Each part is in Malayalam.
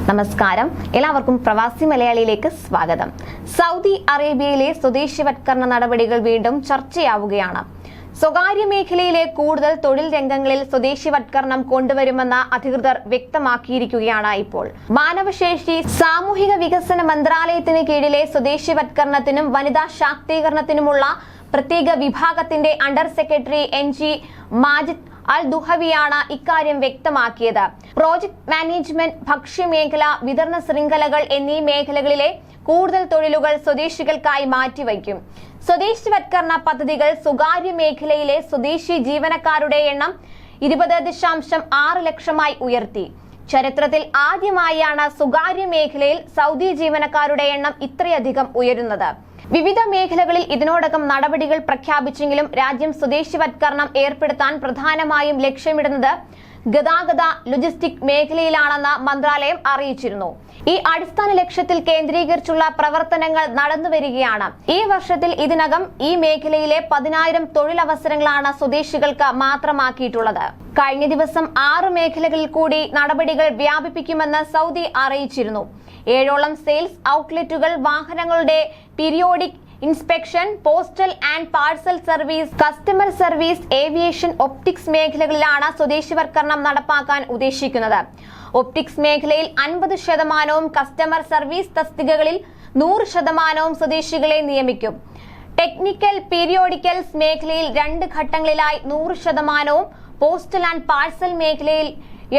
നമസ്കാരം, എല്ലാവർക്കും പ്രവാസി മലയാളിയിലേക്ക് സ്വാഗതം. സൗദി അറേബ്യയിലെ സ്വദേശിവത്കരണ നടപടികൾ വീണ്ടും ചർച്ചയാവുകയാണ്. സ്വകാര്യ മേഖലയിലെ കൂടുതൽ തൊഴിൽ രംഗങ്ങളിൽ സ്വദേശിവത്കരണം കൊണ്ടുവരുമെന്ന് അധികൃതർ വ്യക്തമാക്കിയിരിക്കുകയാണ്. ഇപ്പോൾ മാനവശേഷി സാമൂഹിക വികസന മന്ത്രാലയത്തിന് കീഴിലെ സ്വദേശിവത്കരണത്തിനും വനിതാ ശാക്തീകരണത്തിനുമുള്ള പ്രത്യേക വിഭാഗത്തിന്റെ അണ്ടർ സെക്രട്ടറി NG മാജിദ് അൽ ദുഹവിയാണ് ഇക്കാര്യം വ്യക്തമാക്കിയത്. പ്രോജക്ട് മാനേജ്മെന്റ്, ഭക്ഷ്യമേഖല, വിതരണ ശൃംഖലകൾ എന്നീ മേഖലകളിലെ കൂടുതൽ തൊഴിലുകൾ സ്വദേശികൾക്കായി മാറ്റിവയ്ക്കും. സ്വദേശിവത്കരണ പദ്ധതികൾ സ്വകാര്യ മേഖലയിലെ സ്വദേശി ജീവനക്കാരുടെ എണ്ണം 20.6 ലക്ഷമായി ഉയർത്തി. ചരിത്രത്തിൽ ആദ്യമായാണ് സ്വകാര്യ മേഖലയിൽ സൗദി ജീവനക്കാരുടെ എണ്ണം ഇത്രയധികം ഉയരുന്നത്. വിവിധ മേഖലകളിൽ ഇതിനോടകം നടപടികൾ പ്രഖ്യാപിച്ചെങ്കിലും രാജ്യം സ്വദേശിവത്കരണം ഏർപ്പെടുത്താൻ പ്രധാനമായും ലക്ഷ്യമിടുന്നത് ഗതാഗത ലോജിസ്റ്റിക് മേഖലയിലാണെന്ന് മന്ത്രാലയം അറിയിച്ചിരുന്നു. ഈ അടിസ്ഥാന ലക്ഷ്യത്തിൽ കേന്ദ്രീകരിച്ചുള്ള പ്രവർത്തനങ്ങൾ നടന്നുവരികയാണ്. ഈ വർഷത്തിൽ ഇതിനകം ഈ മേഖലയിലെ 10,000 തൊഴിലവസരങ്ങളാണ് സ്വദേശികൾക്ക് മാത്രമാക്കിയിട്ടുള്ളത്. കഴിഞ്ഞ ദിവസം 6 മേഖലകളിൽ കൂടി നടപടികൾ വ്യാപിപ്പിക്കുമെന്ന് സൗദി അറിയിച്ചിരുന്നു. 7ഓളം സെയിൽസ് ഔട്ട്ലെറ്റുകൾ, വാഹനങ്ങളുടെ periodic inspection, postal and parcel service, customer service, aviation, optics മേഖലകളിലാണ് സ്വദേശിവത്കരണം നടപ്പാക്കാൻ ഉദ്ദേശിക്കുന്നത്. ഒപ്റ്റിക്സ് മേഖലയിൽ 50%, കസ്റ്റമർ സർവീസ് തസ്തികകളിൽ 100% സ്വദേശികളെ നിയമിക്കും. ടെക്നിക്കൽ പീരിയോഡിക്കൽസ് മേഖലയിൽ 2 ഘട്ടങ്ങളിലായി 100%, പോസ്റ്റൽ ആൻഡ് പാഴ്സൽ മേഖലയിൽ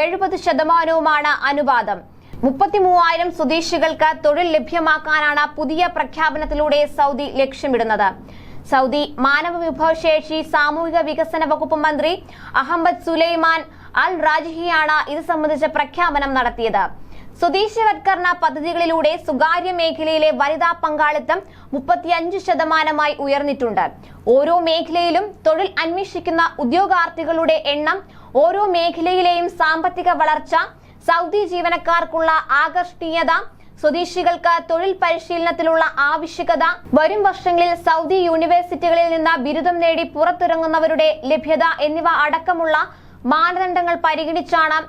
70%മാണ് അനുപാതം. 33,000 സ്വദേശികൾക്ക് തൊഴിൽ ലഭ്യമാക്കാനാണ് പുതിയ പ്രഖ്യാപനത്തിലൂടെ സൗദി ലക്ഷ്യമിടുന്നത്. സൗദി മാനവ വിഭവശേഷി സാമൂഹിക വികസന വകുപ്പ് മന്ത്രി അഹമ്മദ് സുലൈമാൻ അൽ റാജിഹിയാണ് ഇത് സംബന്ധിച്ച പ്രഖ്യാപനം നടത്തിയത്. സ്വദേശിവത്കരണ പദ്ധതികളിലൂടെ സ്വകാര്യ മേഖലയിലെ വനിതാ പങ്കാളിത്തം 35%മായി ഉയർന്നിട്ടുണ്ട്. ഓരോ മേഖലയിലും തൊഴിൽ അന്വേഷിക്കുന്ന ഉദ്യോഗാർത്ഥികളുടെ എണ്ണം, ഓരോ മേഖലയിലെയും സാമ്പത്തിക വളർച്ച, സൗദി ജീവനക്കാർക്കുള്ള ആകർഷണീയത, സ്വദേശികൾക്ക് തൊഴിൽ പരിശീലനത്തിലുള്ള ആവശ്യകത, വരും വർഷങ്ങളിൽ സൗദി യൂണിവേഴ്സിറ്റികളിൽ നിന്ന് ബിരുദം നേടി പുറത്തിറങ്ങുന്നവരുടെ ലഭ്യത എന്നിവ അടക്കമുള്ള മാനദണ്ഡങ്ങൾ പരിഗണിച്ചാണ്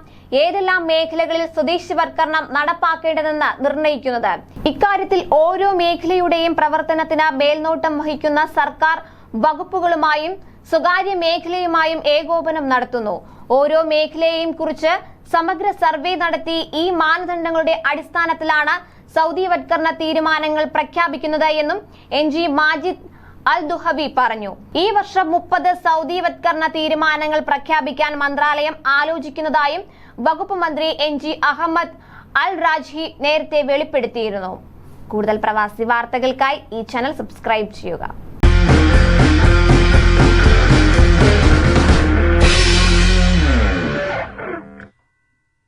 ഏതെല്ലാം മേഖലകളിൽ സ്വദേശിവത്കരണം നടപ്പാക്കേണ്ടതെന്ന് നിർണ്ണയിക്കുന്നത്. ഇക്കാര്യത്തിൽ ഓരോ മേഖലയുടെയും പ്രവർത്തനത്തിന് മേൽനോട്ടം വഹിക്കുന്ന സർക്കാർ വകുപ്പുകളുമായും സ്വകാര്യ മേഖലയുമായും ഏകോപനം നടത്തുന്നു. ഓരോ മേഖലയെയും കുറിച്ച് സമഗ്ര സർവേ നടത്തി ഈ മാനദണ്ഡങ്ങളുടെ അടിസ്ഥാനത്തിലാണ് സൗദിവത്കരണ തീരുമാനങ്ങൾ പ്രഖ്യാപിക്കുന്നത് എന്നും NG മാജിദ് അൽ ദുഹവി പറഞ്ഞു. ഈ വർഷം 30 സൗദിവത്കരണ തീരുമാനങ്ങൾ പ്രഖ്യാപിക്കാൻ മന്ത്രാലയം ആലോചിക്കുന്നതായും വകുപ്പ് മന്ത്രി NG അഹമ്മദ് അൽ റാജിഹി നേരത്തെ വെളിപ്പെടുത്തിയിരുന്നു. കൂടുതൽ പ്രവാസി വാർത്തകൾക്കായി ഈ ചാനൽ സബ്സ്ക്രൈബ് ചെയ്യുക.